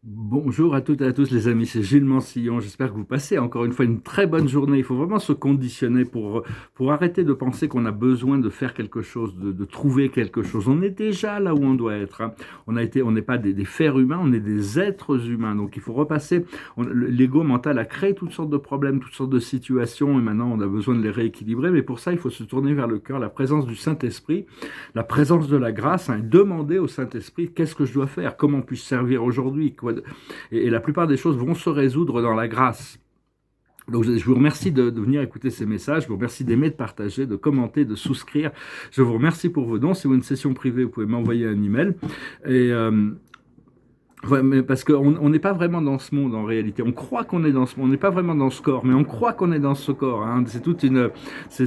Bonjour à toutes et à tous les amis, c'est Gilles Mansillon. J'espère que vous passez encore une fois une très bonne journée. Il faut vraiment se conditionner pour arrêter de penser qu'on a besoin de faire quelque chose, de trouver quelque chose. On est déjà là où on doit être, hein. On n'est pas des fers humains, on est des êtres humains. Donc il faut repasser. L'ego mental a créé toutes sortes de problèmes, toutes sortes de situations et maintenant on a besoin de les rééquilibrer. Mais pour ça, il faut se tourner vers le cœur, la présence du Saint-Esprit, la présence de la grâce, hein, et demander au Saint-Esprit qu'est-ce que je dois faire, comment puis-je servir aujourd'hui, et la plupart des choses vont se résoudre dans la grâce. Donc je vous remercie de venir écouter ces messages, je vous remercie d'aimer, de partager, de commenter, de souscrire. Je vous remercie pour vos dons. Si vous avez une session privée, vous pouvez m'envoyer un email. Et ouais, mais parce qu'on n'est pas vraiment dans ce monde en réalité. On croit qu'on est dans ce monde, on n'est pas vraiment dans ce corps, mais on croit qu'on est dans ce corps, hein. C'est toute une.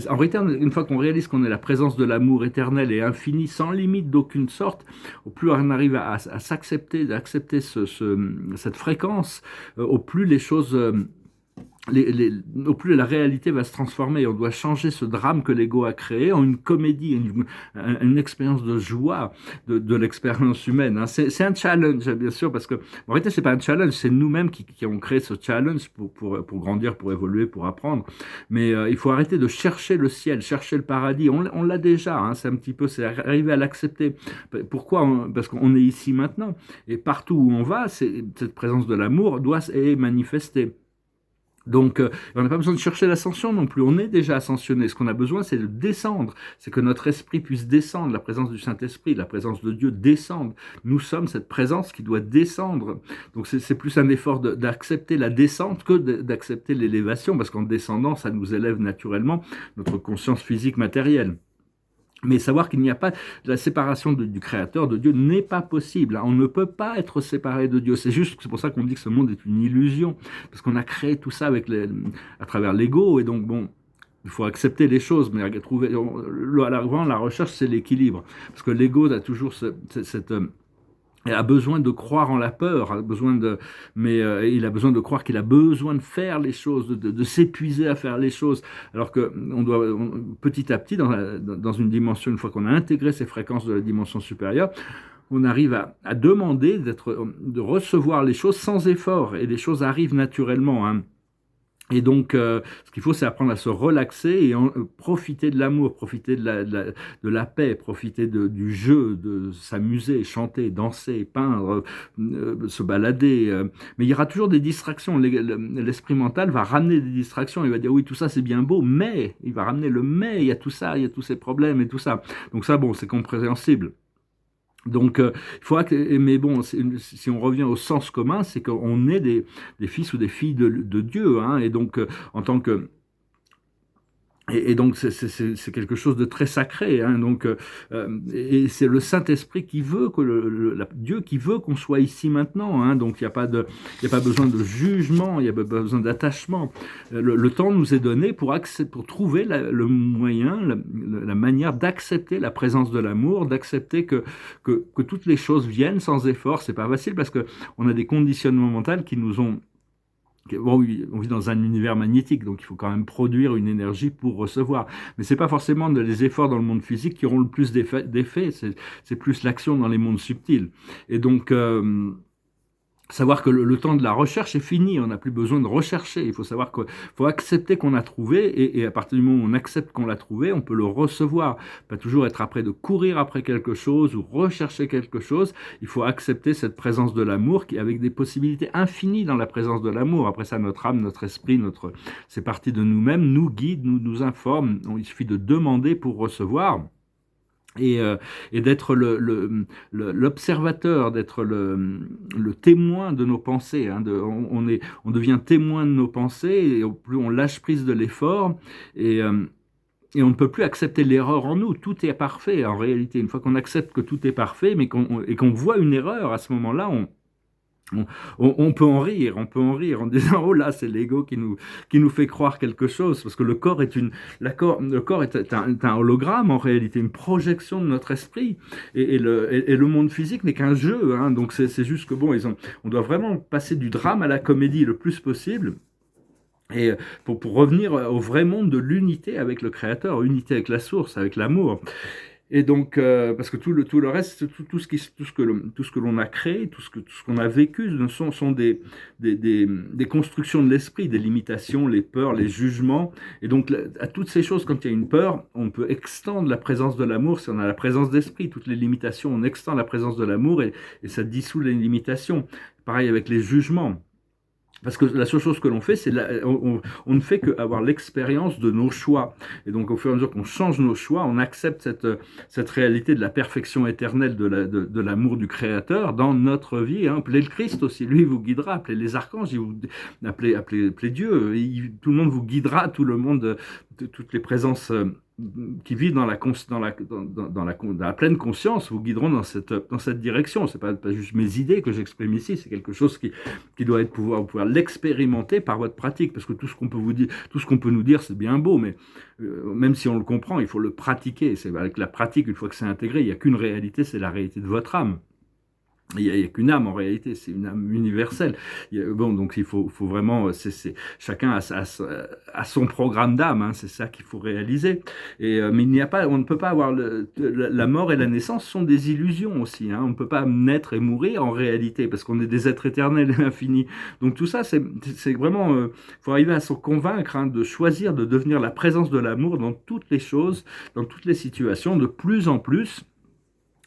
En réalité, une fois qu'on réalise qu'on est la présence de l'amour éternel et infini, sans limite d'aucune sorte, au plus on arrive à s'accepter, d'accepter cette fréquence, au plus les choses. Au plus la réalité va se transformer. On doit changer ce drame que l'ego a créé en une comédie, une expérience de joie de l'expérience humaine, hein. C'est un challenge, bien sûr, parce que en réalité, c'est pas un challenge, c'est nous-mêmes qui avons créé ce challenge pour grandir, pour évoluer, pour apprendre. Mais il faut arrêter de chercher le ciel, chercher le paradis. On l'a déjà, hein, c'est un petit peu, c'est arriver à l'accepter. Pourquoi? Parce qu'on est ici maintenant. Et partout où on va, cette présence de l'amour doit être manifestée. Donc, on n'a pas besoin de chercher l'ascension non plus. On est déjà ascensionné. Ce qu'on a besoin, c'est de descendre. C'est que notre esprit puisse descendre. La présence du Saint-Esprit, la présence de Dieu descende. Nous sommes cette présence qui doit descendre. Donc, c'est plus un effort d'accepter la descente que d'accepter l'élévation, parce qu'en descendant, ça nous élève naturellement notre conscience physique matérielle. Mais savoir qu'il n'y a pas la séparation du Créateur, de Dieu, n'est pas possible. On ne peut pas être séparé de Dieu. C'est pour ça qu'on dit que ce monde est une illusion, parce qu'on a créé tout ça à travers l'ego, et donc bon, il faut accepter les choses, mais trouver, à la recherche, c'est l'équilibre, parce que l'ego a toujours cette a besoin de croire en la peur, mais il a besoin de croire qu'il a besoin de faire les choses, de s'épuiser à faire les choses, alors que petit à petit, dans une dimension, une fois qu'on a intégré ces fréquences de la dimension supérieure, on arrive à demander de recevoir les choses sans effort, et les choses arrivent naturellement, hein. Et donc, ce qu'il faut, c'est apprendre à se relaxer et profiter de l'amour, profiter de la paix, profiter du jeu, de s'amuser, chanter, danser, peindre, se balader. Mais il y aura toujours des distractions. L'esprit mental va ramener des distractions. Il va dire, oui, tout ça, c'est bien beau, mais il va ramener le mais. Il y a tout ça, il y a tous ces problèmes et tout ça. Donc ça, bon, c'est compréhensible. Donc, il faudra mais bon, si on revient au sens commun, c'est qu'on est des fils ou des filles de Dieu, hein, et donc, en tant que et donc c'est quelque chose de très sacré, hein, donc et c'est le Saint-Esprit qui veut que Dieu qui veut qu'on soit ici maintenant, hein, donc il y a pas besoin de jugement, il y a pas besoin d'attachement. Le temps nous est donné pour trouver le moyen, la manière d'accepter la présence de l'amour, d'accepter que toutes les choses viennent sans effort. C'est pas facile parce que on a des conditionnements mentaux qui nous ont. Bon, oui, on vit dans un univers magnétique, donc il faut quand même produire une énergie pour recevoir. Mais c'est pas forcément les efforts dans le monde physique qui auront le plus d'effet, c'est plus l'action dans les mondes subtils. Et donc, savoir que le temps de la recherche est fini, on n'a plus besoin de rechercher. Il faut savoir qu'il faut accepter qu'on a trouvé, et à partir du moment où on accepte qu'on l'a trouvé, on peut le recevoir. Pas toujours être après de courir après quelque chose ou rechercher quelque chose. Il faut accepter cette présence de l'amour qui, avec des possibilités infinies dans la présence de l'amour. Après ça, notre âme, notre esprit, c'est partie de nous-mêmes, nous guide, nous informe. Il suffit de demander pour recevoir. Et d'être l'observateur, d'être le témoin de nos pensées, hein, on devient témoin de nos pensées, et au plus on lâche prise de l'effort, et on ne peut plus accepter l'erreur en nous. Tout est parfait en réalité. Une fois qu'on accepte que tout est parfait, mais qu'on voit une erreur, à ce moment-là, on peut en rire, en disant oh là c'est l'ego qui nous fait croire quelque chose, parce que le corps est un hologramme en réalité, une projection de notre esprit, et le monde physique n'est qu'un jeu, hein. Donc c'est juste que bon, on doit vraiment passer du drame à la comédie le plus possible. Et pour revenir au vrai monde de l'unité avec le Créateur, unité avec la source, avec l'amour. Et donc, parce que tout le reste, tout ce que l'on a créé, tout ce qu'on a vécu, sont des constructions de l'esprit, des limitations, les peurs, les jugements. Et donc, à toutes ces choses, quand il y a une peur, on peut extendre la présence de l'amour si on a la présence d'esprit. Toutes les limitations, on extend la présence de l'amour et ça dissout les limitations. Pareil avec les jugements. Parce que la seule chose que l'on fait, on ne fait qu'avoir l'expérience de nos choix. Et donc, au fur et à mesure qu'on change nos choix, on accepte cette réalité de la perfection éternelle de l'amour du Créateur dans notre vie. Hein. Appelez le Christ aussi, lui il vous guidera. Appelez les archanges, appelez Dieu. Tout le monde vous guidera, tout le monde, toutes les présences qui vivent dans la pleine conscience vous guideront dans cette direction. Ce n'est pas juste mes idées que j'exprime ici, c'est quelque chose qui doit être pouvoir l'expérimenter par votre pratique, parce que tout ce qu'on peut vous dire, tout ce qu'on peut nous dire, c'est bien beau, mais même si on le comprend, il faut le pratiquer. C'est avec la pratique, une fois que c'est intégré, il n'y a qu'une réalité, c'est la réalité de votre âme. Il n'y a qu'une âme en réalité, c'est une âme universelle. Bon, donc il faut vraiment, chacun a son programme d'âme, hein, c'est ça qu'il faut réaliser. Mais il n'y a pas, on ne peut pas avoir la mort et la naissance sont des illusions aussi. Hein, on ne peut pas naître et mourir en réalité parce qu'on est des êtres éternels et infinis. Donc tout ça, c'est vraiment, faut arriver à se convaincre hein, de choisir de devenir la présence de l'amour dans toutes les choses, dans toutes les situations, de plus en plus.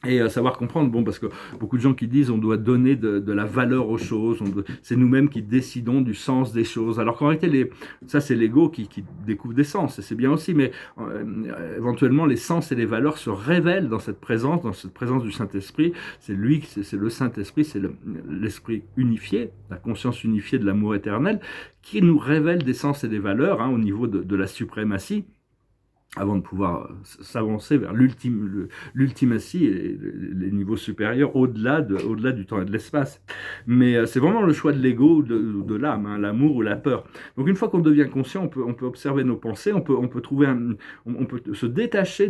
Et savoir comprendre, bon, parce que beaucoup de gens qui disent on doit donner de la valeur aux choses, c'est nous-mêmes qui décidons du sens des choses. Alors qu'en réalité, ça c'est l'ego qui découvre des sens, et c'est bien aussi, mais éventuellement les sens et les valeurs se révèlent dans cette présence du Saint-Esprit. C'est lui, c'est le Saint-Esprit, c'est l'Esprit unifié, la conscience unifiée de l'amour éternel, qui nous révèle des sens et des valeurs hein, au niveau de la suprématie, avant de pouvoir s'avancer vers l'ultimatie et les niveaux supérieurs au-delà du temps et de l'espace. Mais c'est vraiment le choix de l'ego ou de l'âme, hein, l'amour ou la peur. Donc une fois qu'on devient conscient, on peut observer nos pensées, on peut trouver on peut se détacher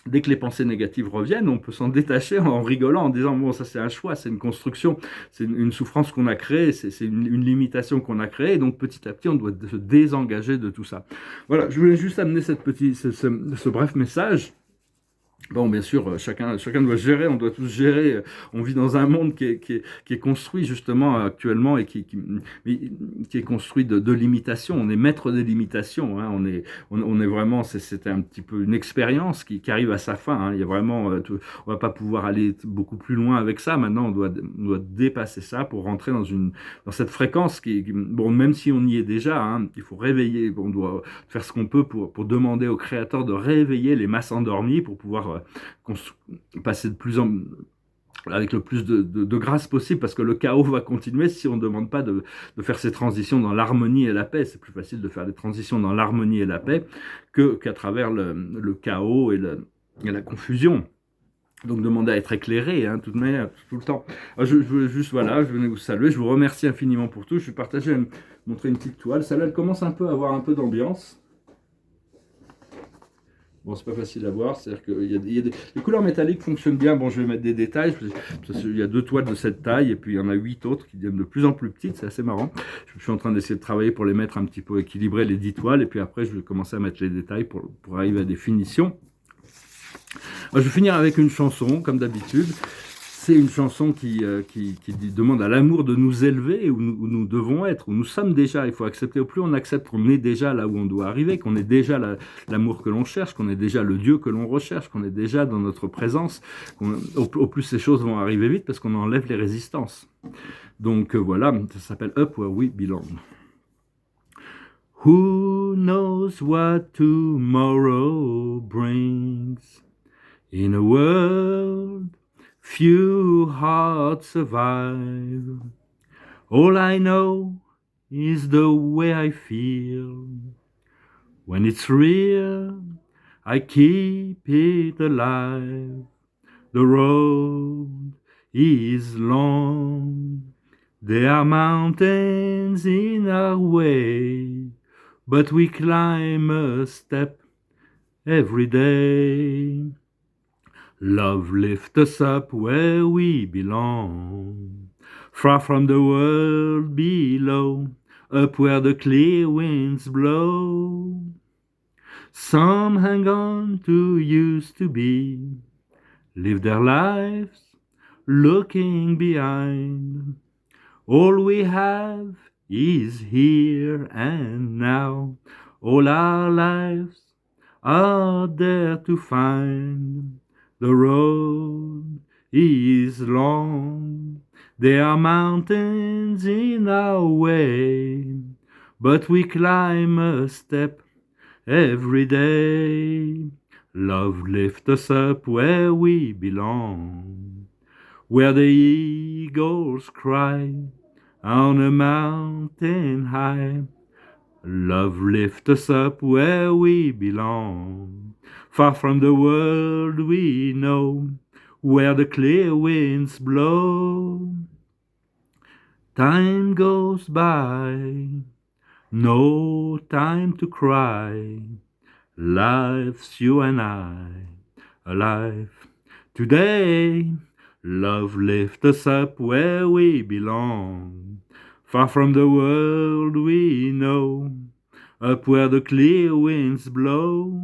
dès que les pensées négatives reviennent, on peut s'en détacher en rigolant, en disant bon, ça c'est un choix, c'est une construction, c'est une souffrance qu'on a créée, c'est une limitation qu'on a créée, et donc petit à petit on doit se désengager de tout ça. Voilà, je voulais juste amener ce bref message. Bon, bien sûr, chacun doit gérer, on doit tous gérer. On vit dans un monde qui est construit justement actuellement et qui est construit de limitations. On est maître des limitations. Hein. On est vraiment, c'était un petit peu une expérience qui arrive à sa fin. Hein. Il y a vraiment, on va pas pouvoir aller beaucoup plus loin avec ça. Maintenant, on doit dépasser ça pour rentrer dans cette fréquence bon, même si on y est déjà, hein, il faut réveiller. On doit faire ce qu'on peut pour demander au Créateur de réveiller les masses endormies pour pouvoir passer avec le plus de grâce possible, parce que le chaos va continuer si on ne demande pas de faire ces transitions dans l'harmonie et la paix. C'est plus facile de faire des transitions dans l'harmonie et la paix qu'à travers le chaos et la confusion. Donc demander à être éclairé, hein, tout le temps. Alors, je veux juste, voilà, je venais vous saluer, je vous remercie infiniment pour tout. Je vais partager, montrer une petite toile. Celle-là, elle commence un peu à avoir un peu d'ambiance. Bon, c'est pas facile à voir, c'est-à-dire que les couleurs métalliques fonctionnent bien. Bon, je vais mettre des détails, il y a 2 toiles de cette taille, et puis il y en a 8 autres qui deviennent de plus en plus petites, c'est assez marrant. Je suis en train d'essayer de travailler pour les mettre un petit peu équilibrer les 10 toiles, et puis après je vais commencer à mettre les détails pour arriver à des finitions. Alors, je vais finir avec une chanson, comme d'habitude. C'est une chanson qui demande à l'amour de nous élever où nous devons être, où nous sommes déjà. Il faut accepter, au plus on accepte qu'on est déjà là où on doit arriver, qu'on est déjà l'amour que l'on cherche, qu'on est déjà le Dieu que l'on recherche, qu'on est déjà dans notre présence, au plus ces choses vont arriver vite parce qu'on enlève les résistances. Donc voilà, ça s'appelle Up Where We Belong. Who knows what tomorrow brings in a world few hearts survive. All I know is the way I feel. When it's real, I keep it alive. The road is long. There are mountains in our way, but we climb a step every day. Love lift us up where we belong, far from the world below, up where the clear winds blow. Some hang on to used to be, live their lives looking behind. All we have is here and now. All our lives are there to find. The road is long. There are mountains in our way, but we climb a step every day. Love lifts us up where we belong, where the eagles cry on a mountain high. Love lifts us up where we belong, far from the world we know, where the clear winds blow. Time goes by, no time to cry. Life's you and I, alive today. Love lifts us up where we belong, far from the world we know, up where the clear winds blow.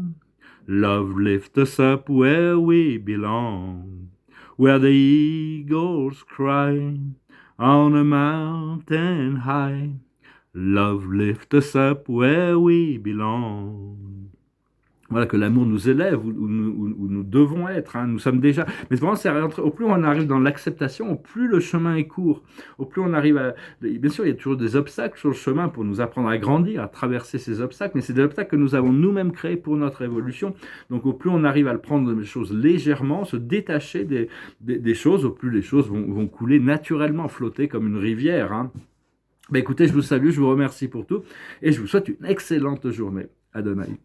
Love lifts us up where we belong, where the eagles cry on a mountain high. Love lifts us up where we belong. Voilà, que l'amour nous élève, où nous devons être, hein, nous sommes déjà. Mais vraiment, au plus on arrive dans l'acceptation, au plus le chemin est court, au plus on arrive à. Bien sûr, il y a toujours des obstacles sur le chemin pour nous apprendre à grandir, à traverser ces obstacles, mais c'est des obstacles que nous avons nous-mêmes créés pour notre évolution. Donc, au plus on arrive à le prendre les choses légèrement, se détacher des choses, au plus les choses vont couler naturellement, flotter comme une rivière. Hein. Ben, écoutez, je vous salue, je vous remercie pour tout, et je vous souhaite une excellente journée. Adonai.